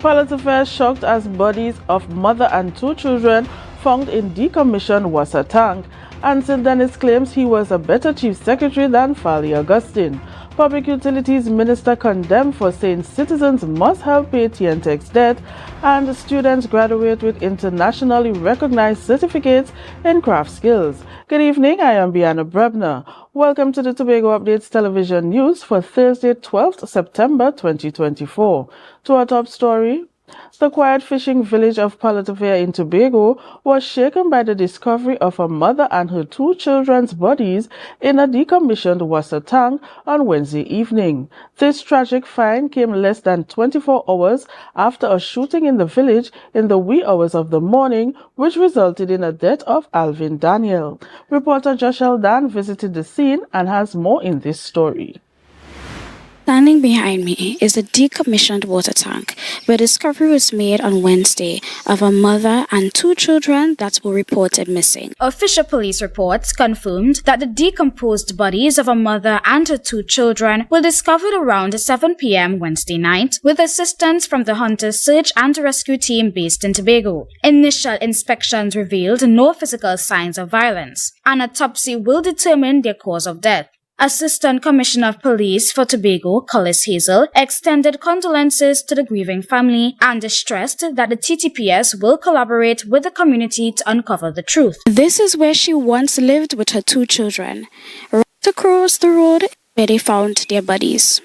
Pilot affairs shocked as bodies of mother and two children found in decommissioned water tank. Anson Dennis claims he was a better chief secretary than Fali Augustine. Public Utilities Minister condemned for saying citizens must help pay TNTEC's debt, and students graduate with internationally recognized certificates in craft skills. Good evening, I am Bianna Brebner. Welcome to the Tobago Updates Television News for Thursday, 12th September 2024. To our top story. The quiet fishing village of Palatavere in Tobago was shaken by the discovery of a mother and her two children's bodies in a decommissioned water tank on Wednesday evening. This tragic find came less than 24 hours after a shooting in the village in the wee hours of the morning, which resulted in the death of Alvin Daniel. Reporter Josh Eldan visited the scene and has more in this story. Standing behind me is a decommissioned water tank where discovery was made on Wednesday of a mother and two children that were reported missing. Official police reports confirmed that the decomposed bodies of a mother and her two children were discovered around 7 p.m. Wednesday night with assistance from the Hunters Search and Rescue Team based in Tobago. Initial inspections revealed no physical signs of violence. An autopsy will determine their cause of death. Assistant Commissioner of Police for Tobago, Collis Hazel, extended condolences to the grieving family and stressed that the TTPS will collaborate with the community to uncover the truth. This is where she once lived with her two children, right across the road where they found their bodies.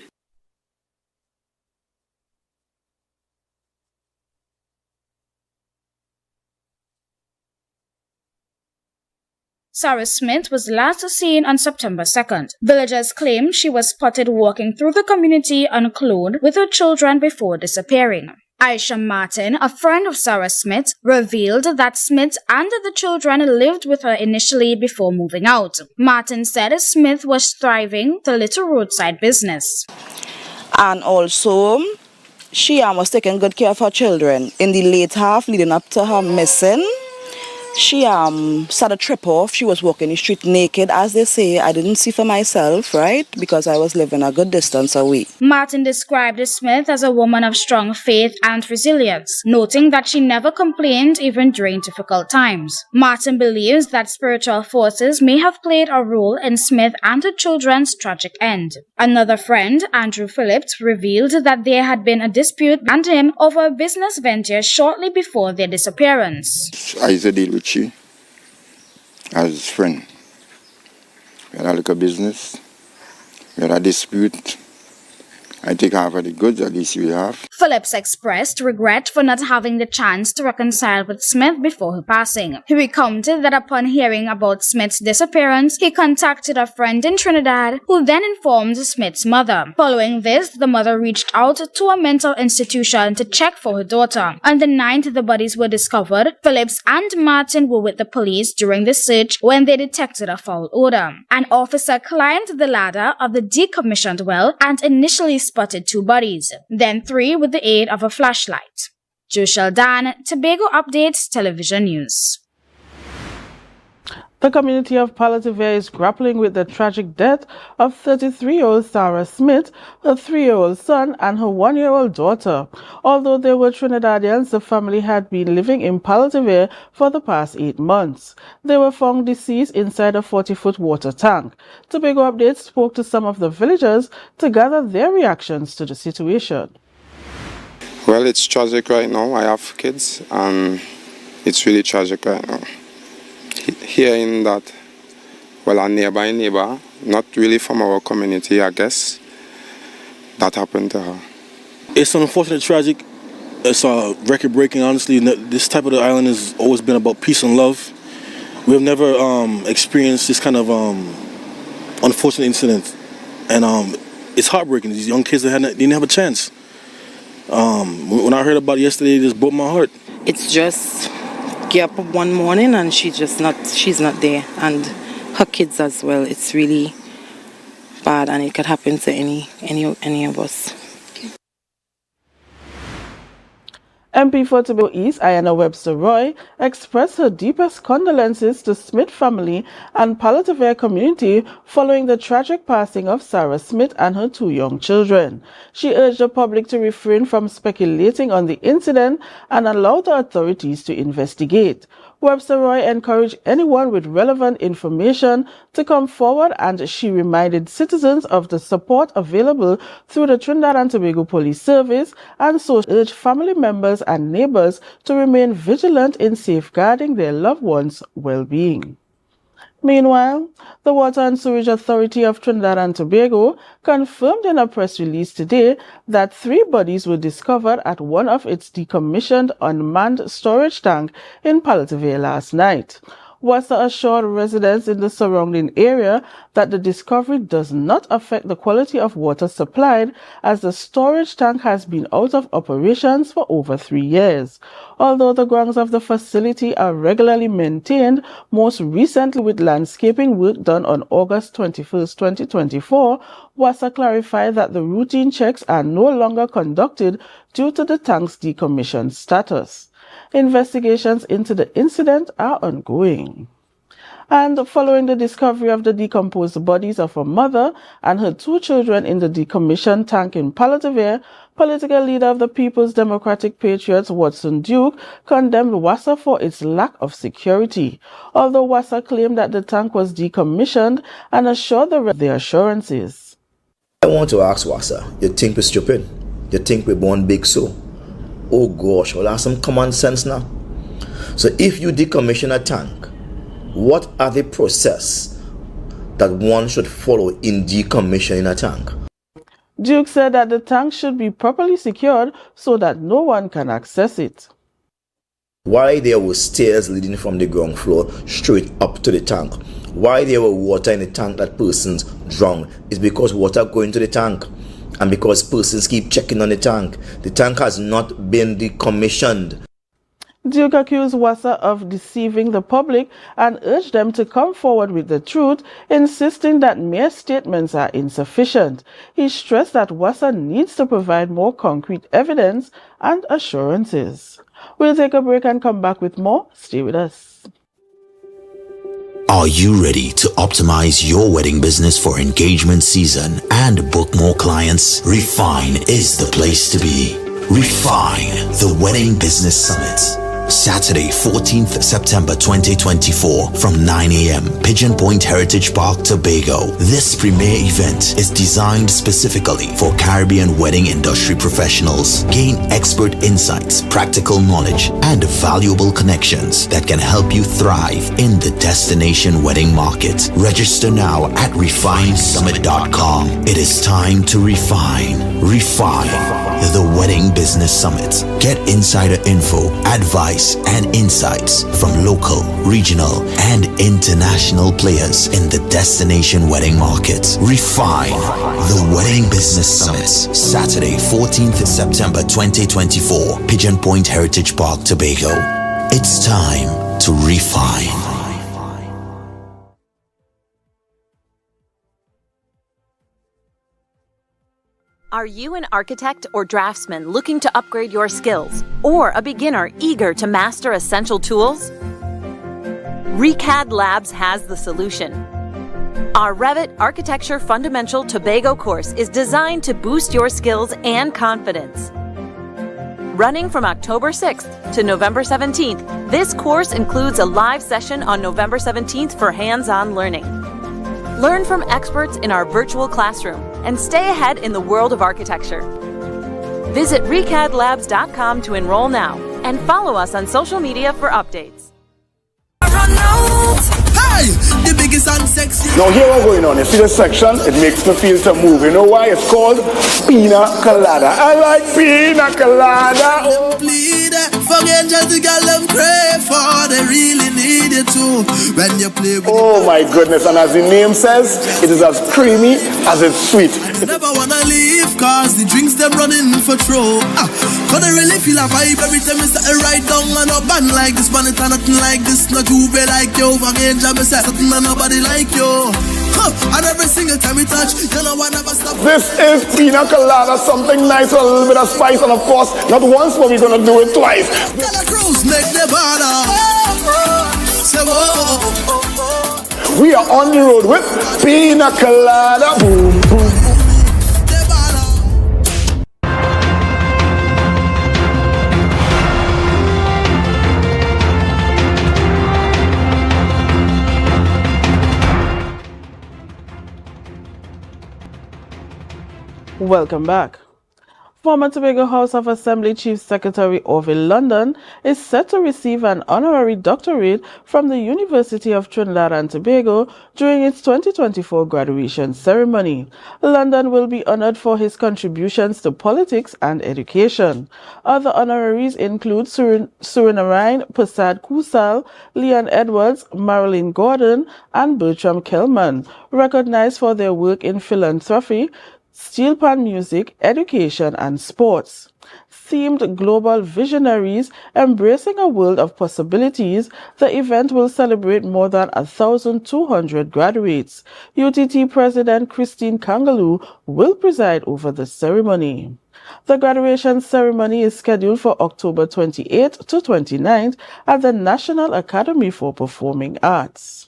Sarah Smith was last seen on September 2nd. Villagers claim she was spotted walking through the community unclothed with her children before disappearing. Aisha Martin, a friend of Sarah Smith, revealed that Smith and the children lived with her initially before moving out. Martin said Smith was thriving with a little roadside business. And also, she was taking good care of her children. In the late half leading up to her missing, she started a trip off. She was walking the street naked, as they say. I didn't see for myself, right? Because I was living a good distance away. Martin described Smith as a woman of strong faith and resilience, noting that she never complained even during difficult times. Martin believes that spiritual forces may have played a role in Smith and her children's tragic end. Another friend, Andrew Phillips, revealed that there had been a dispute and him over a business venture shortly before their disappearance. I used to deal with she as his friend. We had a little business, we had a dispute. I take half of the goods, at least we have. Phillips expressed regret for not having the chance to reconcile with Smith before her passing. He recounted that upon hearing about Smith's disappearance, he contacted a friend in Trinidad, who then informed Smith's mother. Following this, the mother reached out to a mental institution to check for her daughter. On the 9th, the bodies were discovered. Phillips and Martin were with the police during the search when they detected a foul odor. An officer climbed the ladder of the decommissioned well and initially spotted two bodies, then three with the aid of a flashlight. Josh Eldan, Tobago Updates Television News. The community of Palatavere is grappling with the tragic death of 33-year-old Sarah Smith, her 3-year-old son, and her 1-year-old daughter. Although they were Trinidadians, the family had been living in Palatavere for the past 8 months. They were found deceased inside a 40-foot water tank. Tobago Updates spoke to some of the villagers to gather their reactions to the situation. Well, it's tragic right now. I have kids, and it's really tragic right now. Hearing that, well, a neighbor, not really from our community, I guess, that happened to her. It's an unfortunate tragic. It's record-breaking, honestly. This type of the island has always been about peace and love. We have never experienced this kind of unfortunate incident. And it's heartbreaking. These young kids that didn't have a chance. When I heard about it yesterday, it just broke my heart. It's just get up one morning and she's not there, and her kids as well. It's really bad, and it could happen to any of us. MP for Tobago East, Ayanna Webster Roy, expressed her deepest condolences to Smith family and Palatavere community following the tragic passing of Sarah Smith and her 2 young children. She urged the public to refrain from speculating on the incident and allow the authorities to investigate. Webster Roy encouraged anyone with relevant information to come forward, and she reminded citizens of the support available through the Trinidad and Tobago Police Service, and so urged family members and neighbors to remain vigilant in safeguarding their loved ones' well-being. Meanwhile, the Water and Sewerage Authority of Trinidad and Tobago confirmed in a press release today that 3 bodies were discovered at one of its decommissioned unmanned storage tanks in Palatavere last night. WASA assured residents in the surrounding area that the discovery does not affect the quality of water supplied, as the storage tank has been out of operations for over 3 years. Although the grounds of the facility are regularly maintained, most recently with landscaping work done on August 21, 2024, WASA clarified that the routine checks are no longer conducted due to the tank's decommissioned status. Investigations into the incident are ongoing. And following the discovery of the decomposed bodies of a mother and her 2 children in the decommissioned tank in Palatavere, political leader of the People's Democratic Patriots, Watson Duke, condemned WASA for its lack of security, although WASA claimed that the tank was decommissioned and assured the assurances. I want to ask WASA, you think we're stupid? You think we're born big so? Oh gosh, well, have some common sense now. So if you decommission a tank, what are the process that one should follow in decommissioning a tank? Duke said that the tank should be properly secured so that no one can access it. Why there were stairs leading from the ground floor straight up to the tank? Why there were water in the tank that persons drowned is because water going to the tank. And because persons keep checking on the tank has not been decommissioned. Duke accused WASA of deceiving the public and urged them to come forward with the truth, insisting that mere statements are insufficient. He stressed that WASA needs to provide more concrete evidence and assurances. We'll take a break and come back with more. Stay with us. Are you ready to optimize your wedding business for engagement season and book more clients? Refine is the place to be. Refine, the Wedding Business Summit. Saturday, 14th September 2024 from 9 a.m. Pigeon Point Heritage Park, Tobago. This premier event is designed specifically for Caribbean wedding industry professionals. Gain expert insights, practical knowledge, and valuable connections that can help you thrive in the destination wedding market. Register now at refinesummit.com. It is time to refine. Refine, the Wedding Business Summit. Get insider info, advice, and insights from local, regional, and international players in the destination wedding market. Refine, the Wedding Business Summit. Saturday, 14th September 2024, Pigeon Point Heritage Park, Tobago. It's time to refine. Are you an architect or draftsman looking to upgrade your skills, or a beginner eager to master essential tools? ReCAD Labs has the solution. Our Revit Architecture Fundamental Tobago course is designed to boost your skills and confidence. Running from October 6th to November 17th, this course includes a live session on November 17th for hands-on learning. Learn from experts in our virtual classroom and stay ahead in the world of architecture. Visit recadlabs.com to enroll now and follow us on social media for updates. Hey, the biggest and sexy. Now here what's going on. You see this section? It makes me feel to move. You know why? It's called Pina Colada. I like Pina Colada. Oh. Forget just the girl them crave for. They really need it too. When you play with oh my goodness, and as the name says, it is as creamy as it's sweet. I never wanna leave cause the drinks them running for throw. Cause I really feel a vibe every time I start right down and up and like this, but it's nothing like this. Not you be like you, forget just me say something and nobody like you. And every single time we touch, you know I never stop. This is pina colada, something nice with a little bit of spice, and of course, not once, but we're gonna do it twice. Tell a cruise, make the border. Say whoa. We are on the road with pina colada. Boom, boom. Welcome back. Former Tobago House of Assembly Chief Secretary Orville London is set to receive an honorary doctorate from the University of Trinidad and Tobago during its 2024 graduation ceremony. London will be honored for his contributions to politics and education. Other honoraries include Surinarine Prasad Kusal, Leon Edwards, Marilyn Gordon, and Bertram Kelman, recognized for their work in philanthropy, steel pan music, education, and sports. Themed Global Visionaries Embracing a World of Possibilities, the event will celebrate more than 1,200 graduates. UTT President Christine Kangaloo will preside over the ceremony. The graduation ceremony is scheduled for October 28th to 29th at the National Academy for Performing Arts.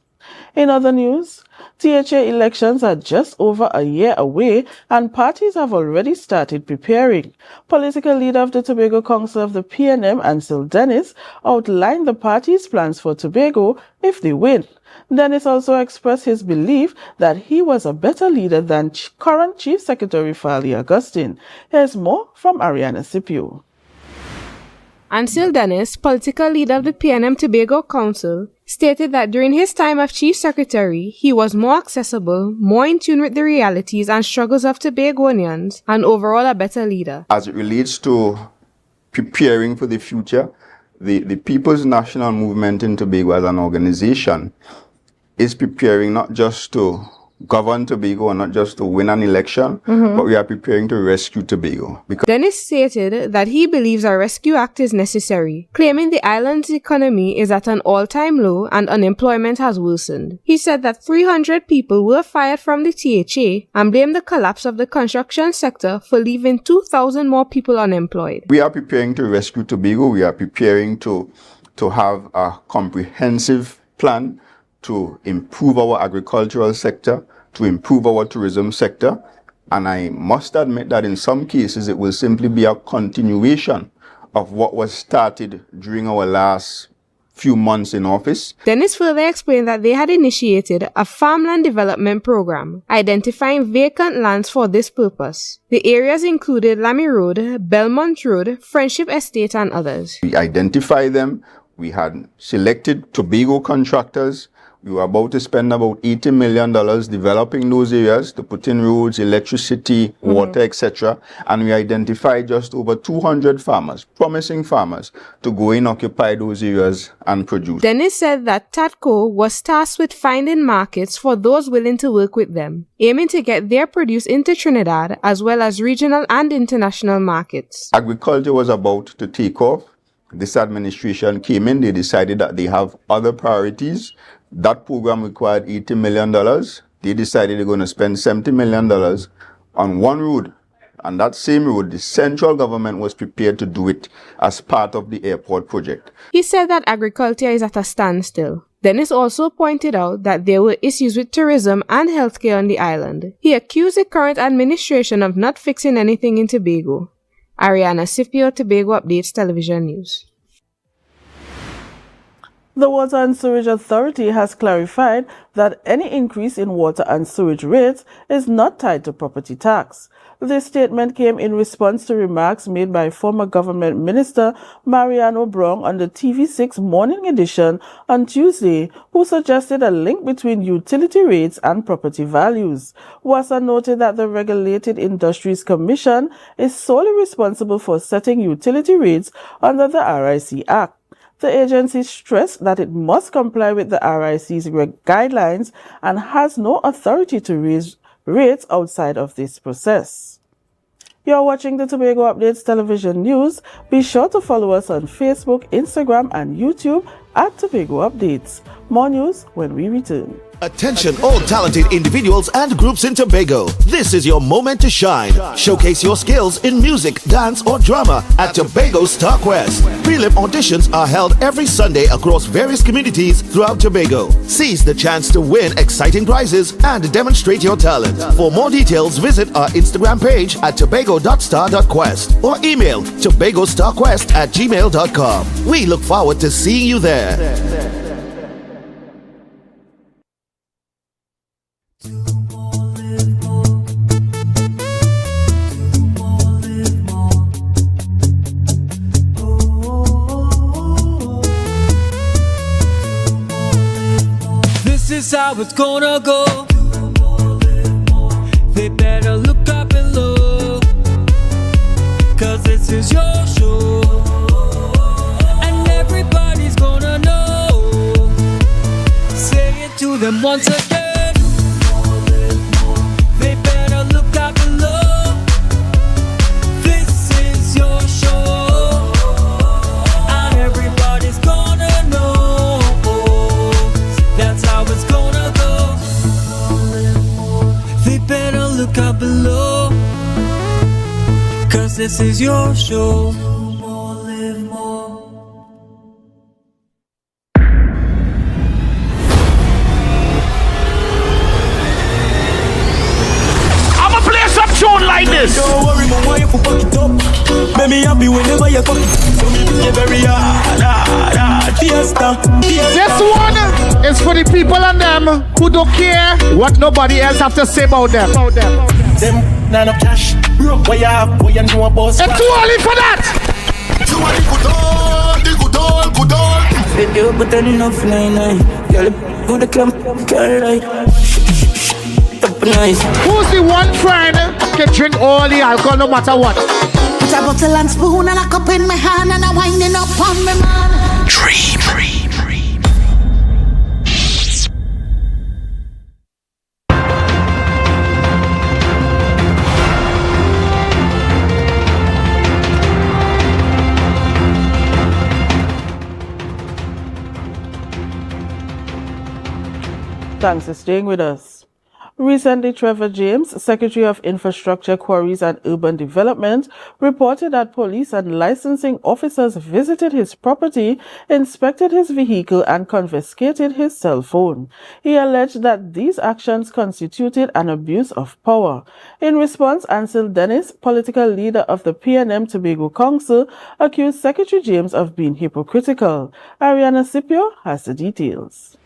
In other news, THA elections are just over a year away and parties have already started preparing. Political leader of the Tobago Council of the PNM, Ansel Dennis, outlined the party's plans for Tobago if they win. Dennis also expressed his belief that he was a better leader than current Chief Secretary Fali Augustine. Here's more from Ariana Scipio. Ansel Dennis, political leader of the PNM Tobago Council, stated that during his time as Chief Secretary, he was more accessible, more in tune with the realities and struggles of Tobagoanians, and overall a better leader. As it relates to preparing for the future, the People's National Movement in Tobago as an organization is preparing not just to govern Tobago and not just to win an election, but we are preparing to rescue Tobago. Dennis stated that he believes a rescue act is necessary, claiming the island's economy is at an all-time low and unemployment has worsened. He said that 300 people were fired from the THA and blamed the collapse of the construction sector for leaving 2,000 more people unemployed. We are preparing to rescue Tobago. We are preparing to have a comprehensive plan to improve our agricultural sector, to improve our tourism sector. And I must admit that in some cases it will simply be a continuation of what was started during our last few months in office. Dennis further explained that they had initiated a farmland development program, identifying vacant lands for this purpose. The areas included Lamy Road, Belmont Road, Friendship Estate, and others. We identified them. We had selected Tobago contractors. We were about to spend about $80 million developing those areas to put in roads, electricity, water, etc. And we identified just over 200 farmers, promising farmers, to go and occupy those areas and produce. Dennis said that TATCO was tasked with finding markets for those willing to work with them, aiming to get their produce into Trinidad as well as regional and international markets. Agriculture was about to take off. This administration came in, they decided that they have other priorities. That program required $80 million. They decided they're going to spend $70 million on one road. And that same road, the central government was prepared to do it as part of the airport project. He said that agriculture is at a standstill. Dennis also pointed out that there were issues with tourism and healthcare on the island. He accused the current administration of not fixing anything in Tobago. Ariana Scipio, Tobago Updates Television News. The Water and Sewage Authority has clarified that any increase in water and sewage rates is not tied to property tax. This statement came in response to remarks made by former Government Minister Mariano Brong on the TV6 Morning Edition on Tuesday, who suggested a link between utility rates and property values. WASA noted that the Regulated Industries Commission is solely responsible for setting utility rates under the RIC Act. The agency stressed that it must comply with the RIC's guidelines and has no authority to raise rates outside of this process. You're watching the Tobago Updates Television News. Be sure to follow us on Facebook, Instagram, and YouTube at Tobago Updates. More news when we return. Attention all talented individuals and groups in Tobago. This is your moment to shine. Showcase your skills in music, dance or drama at Tobago Star Quest. Prelim auditions are held every Sunday across various communities throughout Tobago. Seize the chance to win exciting prizes and demonstrate your talent. For more details, visit our Instagram page at tobago.star.quest or email tobagostarquest@gmail.com. We look forward to seeing you there. This is how it's gonna go. They better look up below, 'cause this is your show, and everybody's gonna know. Say it to them once again. They better look up below. This is your show, and everybody's gonna know. That's how it's gonna go. They better look up below, 'cause this is your show. I'ma play some tune like this. Don't worry, my wife will fuck it up. Make me happy whenever you fuck it. So me be very hard, fiesta. This one is for the people and them who don't care what nobody else have to say about them. Them none of cash, broke what you have, what you know about. It's too early for that. Too early, good on. They do but enough nine. Girl, go to club, girl, like. Nice. Who's the one friend can drink all the alcohol no matter what? Put a bottle and spoon and a cup in my hand and a winding up on me man. Dream. Thanks for staying with us. Recently, Trevor James, Secretary of Infrastructure, Quarries and Urban Development, reported that police and licensing officers visited his property, inspected his vehicle and confiscated his cell phone. He alleged that these actions constituted an abuse of power. In response, Ansel Dennis, political leader of the PNM Tobago Council, accused Secretary James of being hypocritical. Ariana Scipio has the details.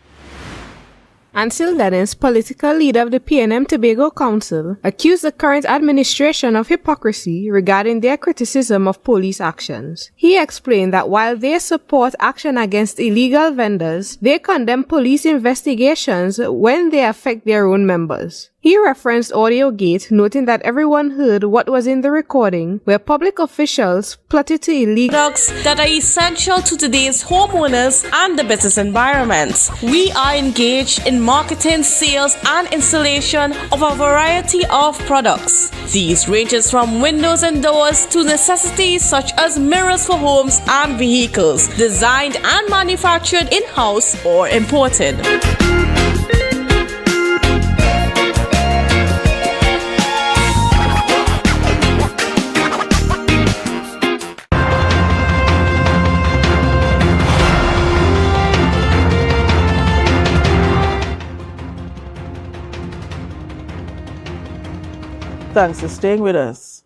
Ansel Dennis, political leader of the PNM Tobago Council, accused the current administration of hypocrisy regarding their criticism of police actions. He explained that while they support action against illegal vendors, they condemn police investigations when they affect their own members. He referenced AudioGate, noting that everyone heard what was in the recording, where public officials plotted to illegal products that are essential to today's homeowners and the business environment. We are engaged in marketing, sales, and installation of a variety of products. These ranges from windows and doors to necessities such as mirrors for homes and vehicles, designed and manufactured in-house or imported. Thanks for staying with us.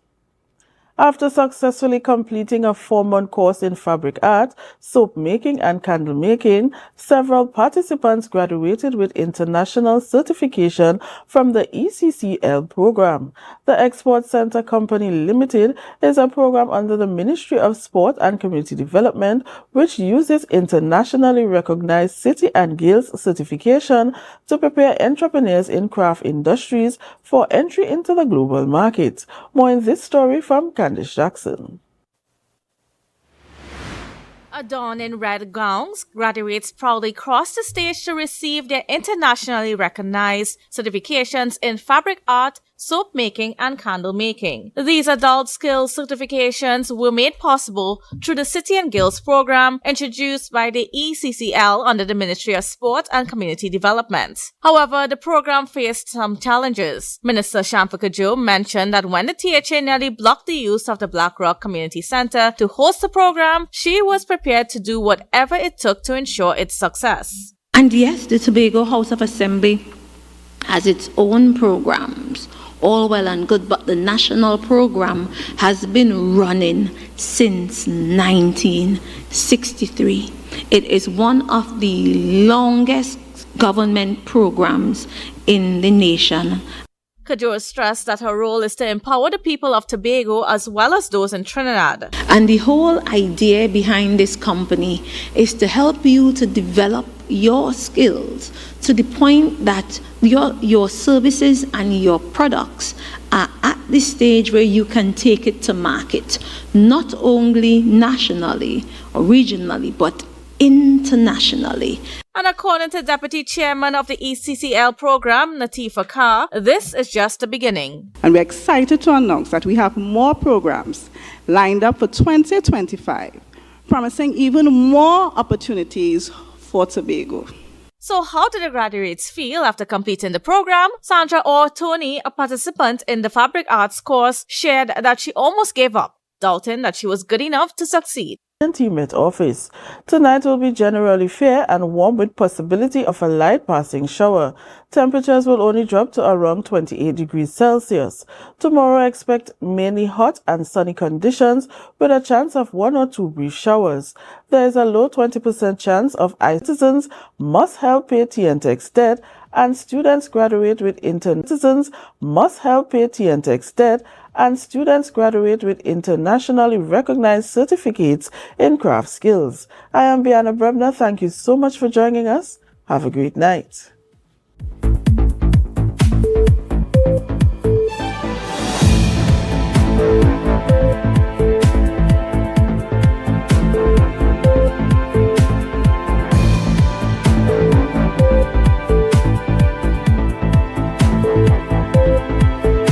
After successfully completing a 4-month course in fabric art, soap making and candle making, several participants graduated with international certification from the ECCL program. The Export Center Company Limited is a program under the Ministry of Sport and Community Development which uses internationally recognized City and Guilds certification to prepare entrepreneurs in craft industries for entry into the global market. More in this story from Candice Jackson. Adorned in red gowns, graduates proudly crossed the stage to receive their internationally recognized certifications in fabric art, soap making, and candle making. These adult skills certifications were made possible through the City and Guilds program introduced by the ECCL under the Ministry of Sport and Community Development. However, the program faced some challenges. Minister Shamfika Joe mentioned that when the THA nearly blocked the use of the Black Rock Community Center to host the program, she was prepared to do whatever it took to ensure its success. And yes, the Tobago House of Assembly has its own programs, all well and good, but the national program has been running since 1963. It is one of the longest government programs in the nation. Kajor stressed that her role is to empower the people of Tobago as well as those in Trinidad. And the whole idea behind this company is to help you to develop your skills to the point that your services and your products are at the stage where you can take it to market, not only nationally or regionally, but internationally. And according to Deputy Chairman of the ECCL program, Natifa Carr, this is just the beginning. And we're excited to announce that we have more programs lined up for 2025, promising even more opportunities for Tobago. So how did the graduates feel after completing the program? Sandra Tony, a participant in the Fabric Arts course, shared that she almost gave up, doubting that she was good enough to succeed. Intimate office. Tonight will be generally fair and warm with possibility of a light passing shower. Temperatures will only drop to around 28 degrees Celsius. Tomorrow expect mainly hot and sunny conditions with a chance of 1 or 2 brief showers. There is a low 20% chance of citizens must help pay TNTEX debt and students graduate with citizens must help pay TNTEX debt and students graduate with internationally recognized certificates in craft skills. I am Bianna Brebner. Thank you so much for joining us. Have a great night.